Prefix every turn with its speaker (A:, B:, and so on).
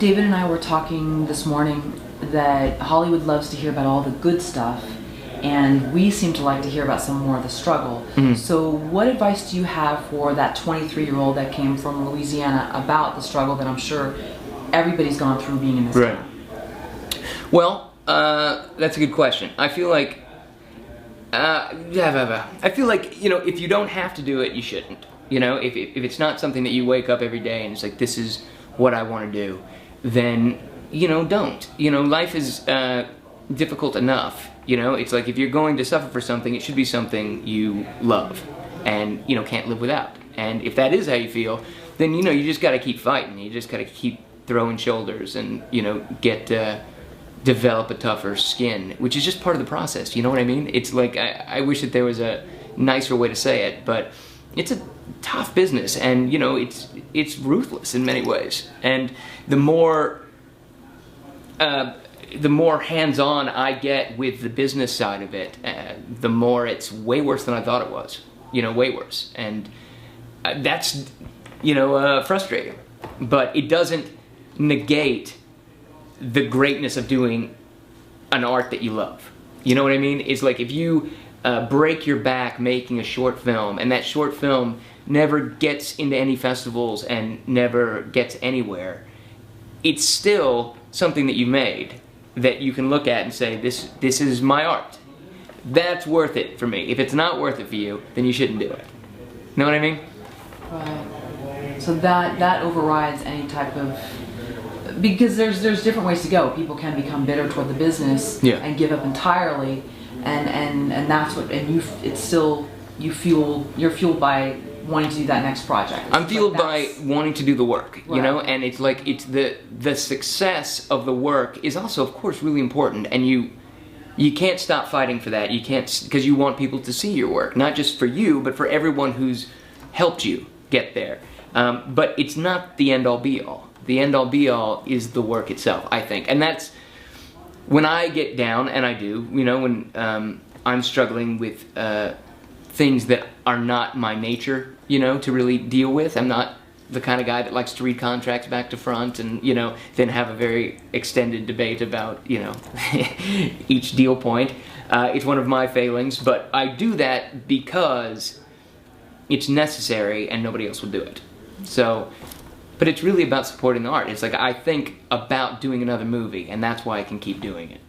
A: David and I were talking this morning that Hollywood loves to hear about all the good stuff, and we seem to like to hear about some more of the struggle. So what advice do you have for that 23-year-old that came from Louisiana about the struggle that I'm sure everybody's gone through being in this town?
B: Well, that's a good question. I feel like, you know, if you don't have to do it, you shouldn't. You know, if it's not something that you wake up every day and it's like, this is what I want to do, then, you know, don't. You know, life is difficult enough. You know, it's like if you're going to suffer for something, it should be something you love and, you know, can't live without. And if that is how you feel, then, you know, you just got to keep fighting. You just got to keep throwing shoulders and, you know, develop a tougher skin, which is just part of the process. You know what I mean? It's like, I wish that there was a nicer way to say it, but it's a tough business, and, you know, it's ruthless in many ways. And the more hands-on I get with the business side of it, the more it's way worse than I thought it was. You know, way worse. And that's, you know, frustrating. But it doesn't negate the greatness of doing an art that you love. You know what I mean? It's like if you break your back making a short film, and that short film never gets into any festivals and never gets anywhere, it's still something that you made that you can look at and say, this is my art. That's worth it for me. If it's not worth it for you, then you shouldn't do it. Know what I mean?
A: Right. So that overrides any type of, because there's different ways to go. People can become bitter toward the business and give up entirely, and that's what, and you're fueled by wanting to do that next project.
B: I'm fueled by wanting to do the work, you know, and it's like, it's the success of the work is also, of course, really important, and you can't stop fighting for that. You can't, because you want people to see your work, not just for you, but for everyone who's helped you get there. But it's not the end-all be-all. The end-all be-all is the work itself, I think, and that's when I get down, and I do, you know, when I'm struggling with things that are not my nature, you know, to really deal with. I'm not the kind of guy that likes to read contracts back to front and, you know, then have a very extended debate about, you know, each deal point. It's one of my failings, but I do that because it's necessary and nobody else will do it. So, but it's really about supporting the art. It's like I think about doing another movie, and that's why I can keep doing it.